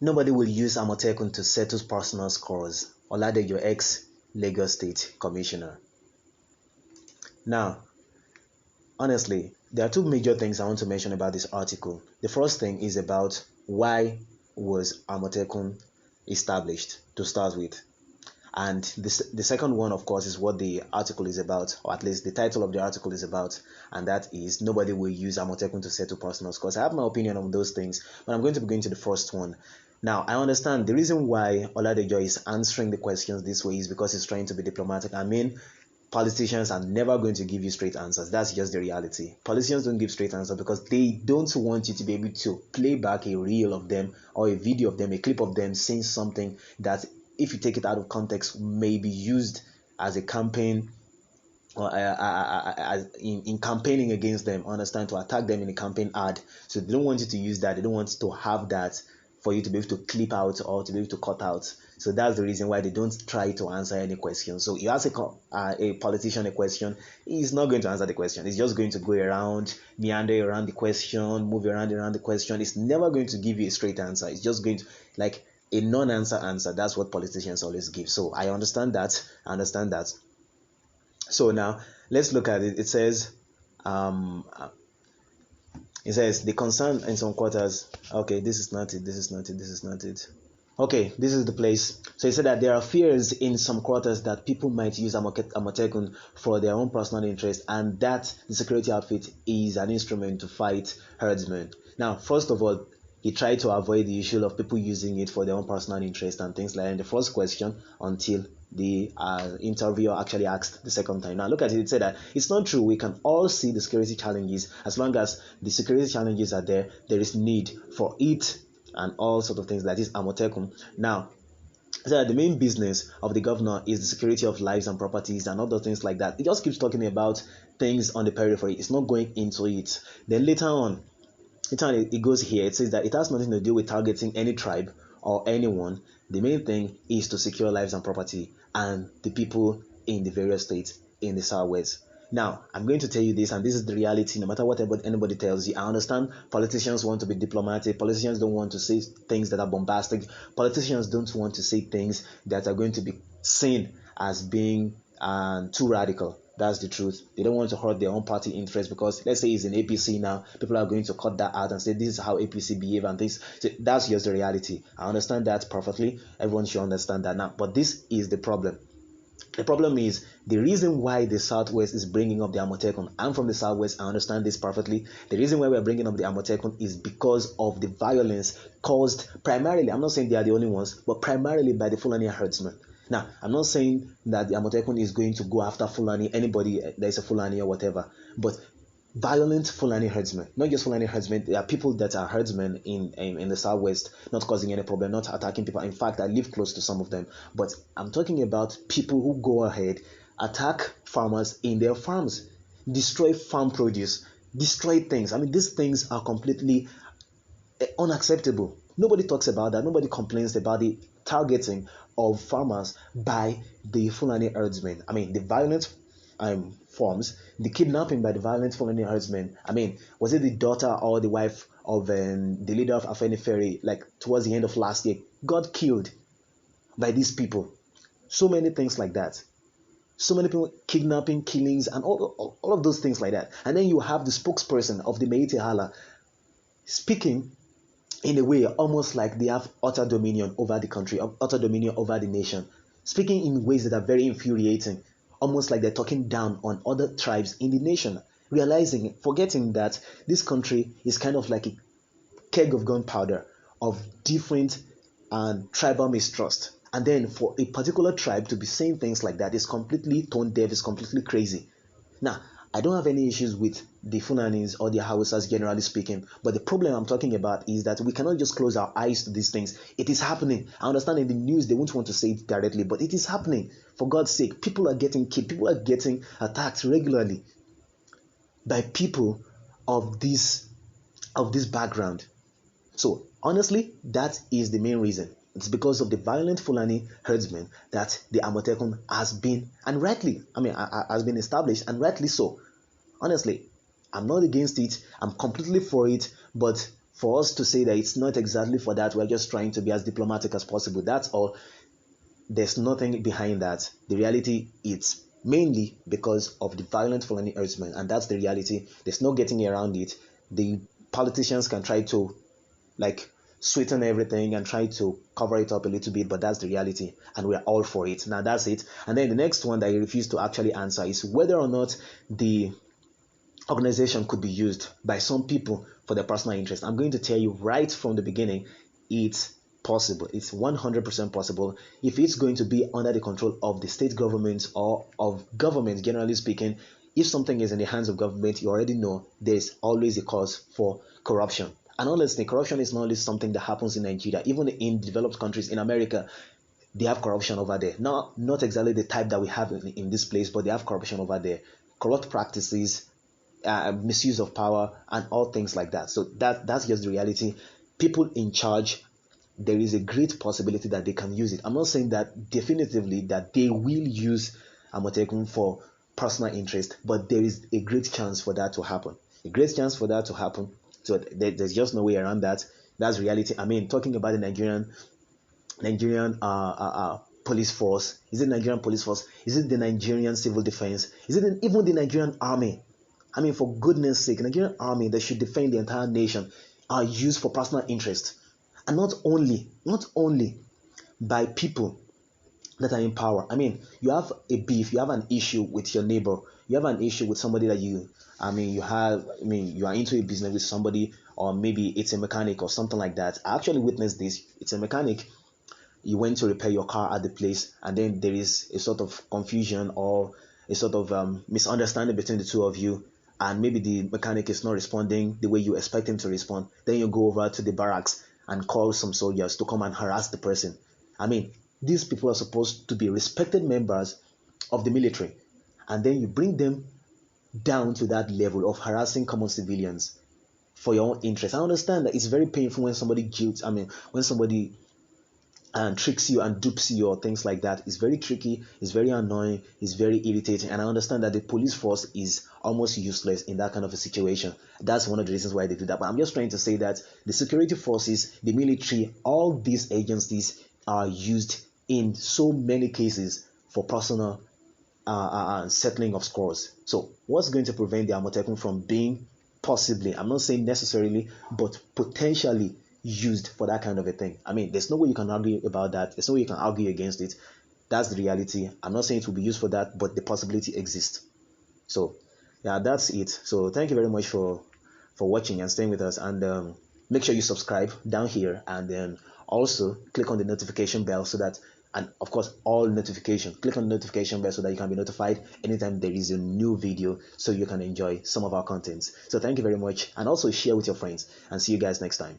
Nobody will use AMOTEKUN to settle personal scores. Oladejo, ex-Lagos State Commissioner. Now, honestly, there are two major things I want to mention about this article. The first thing is about why was AMOTEKUN established to start with. And the second one, of course, is what the article is about, or at least the title of the article is about, and that is nobody will use AMOTEKUN to settle personal scores. I have my opinion on those things, but I'm going to be going to the first one. Now, I understand the reason why Oladejo is answering the questions this way is because he's trying to be diplomatic. I mean, politicians are never going to give you straight answers. That's just the reality. Politicians don't give straight answers because they don't want you to be able to play back a reel of them or a video of them, a clip of them saying something that, if you take it out of context, may be used as a campaign or in campaigning against them, understand, to attack them in a campaign ad. So they don't want you to use that. They don't want to have that for you to be able to clip out or to be able to cut out. So that's the reason why they don't try to answer any question. So you ask a politician a question, he's not going to answer the question. He's just going to go around, meander around the question, move around the question. It's never going to give you a straight answer. It's just going to, like, a non-answer answer. That's what politicians always give. So I understand that. So now let's look at it. It says the concern in some quarters. Okay, this is not it. Okay, this is the place. So he said that there are fears in some quarters that people might use AMOTEKUN for their own personal interest, and that the security outfit is an instrument to fight herdsmen. Now, first of all, he tried to avoid the issue of people using it for their own personal interest and things like that in the first question, until the interviewer actually asked the second time. Now look at it. It said that it's not true. We can all see the security challenges. As long as the security challenges are there, there is need for it and all sort of things like this AMOTEKUN. Now, so the main business of the governor is the security of lives and properties and other things like that. It just keeps talking about things on the periphery. It's not going into it. Then later on, it goes here. It says that it has nothing to do with targeting any tribe or anyone. The main thing is to secure lives and property and the people in the various states in the Southwest. Now, I'm going to tell you this, and this is the reality. No matter what anybody tells you, I understand politicians want to be diplomatic. Politicians don't want to say things that are bombastic. Politicians don't want to say things that are going to be seen as being too radical. That's the truth. They don't want to hurt their own party interest, because let's say it's in APC now, people are going to cut that out and say this is how APC behave and things. So that's just the reality. I understand that perfectly. Everyone should understand that now. But this is the problem. The problem is the reason why the Southwest is bringing up the AMOTEKUN. I'm from the Southwest. I understand this perfectly. The reason why we're bringing up the AMOTEKUN is because of the violence caused primarily, I'm not saying they are the only ones, but primarily by the Fulani herdsmen. Now, I'm not saying that the AMOTEKUN is going to go after Fulani, anybody that is a Fulani or whatever, but violent Fulani herdsmen, not just Fulani herdsmen. There are people that are herdsmen in the Southwest, not causing any problem, not attacking people. In fact, I live close to some of them. But I'm talking about people who go ahead, attack farmers in their farms, destroy farm produce, destroy things. I mean, these things are completely unacceptable. Nobody talks about that. Nobody complains about the targeting of farmers by the Fulani herdsmen. I mean, the violent forms, the kidnapping by the violent Fulani herdsmen. I mean, was it the daughter or the wife of the leader of Afenifere, like towards the end of last year, got killed by these people? So many things like that. So many people, kidnapping, killings, and all of those things like that. And then you have the spokesperson of the Meite Hala speaking in a way almost like they have utter dominion over the country, utter dominion over the nation, speaking in ways that are very infuriating, almost like they're talking down on other tribes in the nation, forgetting that this country is kind of like a keg of gunpowder of different tribal mistrust. And then for a particular tribe to be saying things like that is completely tone deaf, is completely crazy. Now, I don't have any issues with the Fulanis or the Hausas, generally speaking, but the problem I'm talking about is that we cannot just close our eyes to these things. It is happening. I understand in the news they won't want to say it directly, but it is happening. For God's sake, people are getting killed. People are getting attacked regularly by people of this background. So honestly, that is the main reason. It's because of the violent Fulani herdsmen that the AMOTEKUN has been, and rightly, has been established, and rightly so. Honestly, I'm not against it. I'm completely for it. But for us to say that it's not exactly for that, we're just trying to be as diplomatic as possible. That's all. There's nothing behind that. The reality is mainly because of the violent felony harassment, and that's the reality. There's no getting around it. The politicians can try to like sweeten everything and try to cover it up a little bit, but that's the reality, and we're all for it. Now that's it. And then the next one that he refused to actually answer is whether or not the organization could be used by some people for their personal interest. I'm going to tell you right from the beginning, it's possible. It's 100% possible. If it's going to be under the control of the state government or of government, generally speaking, if something is in the hands of government, you already know there's always a cause for corruption. And honestly, corruption is not only something that happens in Nigeria, even in developed countries in America, they have corruption over there. Not exactly the type that we have in this place, but they have corruption over there. Corrupt practices, misuse of power, and all things like that. So that's just the reality. People in charge, there is a great possibility that they can use it. I'm not saying that definitively that they will use AMOTEKUN for personal interest, but there is a great chance for that to happen. A great chance for that to happen. So there's just no way around that. That's reality. I mean, talking about the Nigerian police force. Is it Nigerian police force? Is it the Nigerian civil defense? Is it even the Nigerian army? I mean, for goodness sake, Nigerian army that should defend the entire nation are used for personal interest, and not only by people that are in power. I mean, you have a beef, you have an issue with your neighbor, you have an issue with somebody that you are into a business with somebody, or maybe it's a mechanic or something like that. I actually witnessed this. It's a mechanic. You went to repair your car at the place, and then there is a sort of confusion or a sort of misunderstanding between the two of you, and maybe the mechanic is not responding the way you expect him to respond. Then you go over to the barracks and call some soldiers to come and harass the person. I mean, these people are supposed to be respected members of the military, and then you bring them down to that level of harassing common civilians for your own interest. I understand that it's very painful when somebody when somebody tricks you and dupes you or things like that. It's very tricky, it's very annoying, it's very irritating, and I understand that the police force is almost useless in that kind of a situation. That's one of the reasons why they do that. But I'm just trying to say that the security forces, the military, all these agencies are used in so many cases for personal settling of scores. So what's going to prevent the AMOTEKUN from being possibly, I'm not saying necessarily, but potentially used for that kind of a thing? I mean, there's no way you can argue about that. There's no way you can argue against it. That's the reality. I'm not saying it will be used for that, but the possibility exists. So yeah, that's it. So thank you very much for watching and staying with us, and make sure you subscribe down here, and then also click on the notification bell so that, and of course all notification, click on the notification bell so that you can be notified anytime there is a new video, so you can enjoy some of our contents. So thank you very much, and also share with your friends, and see you guys next time.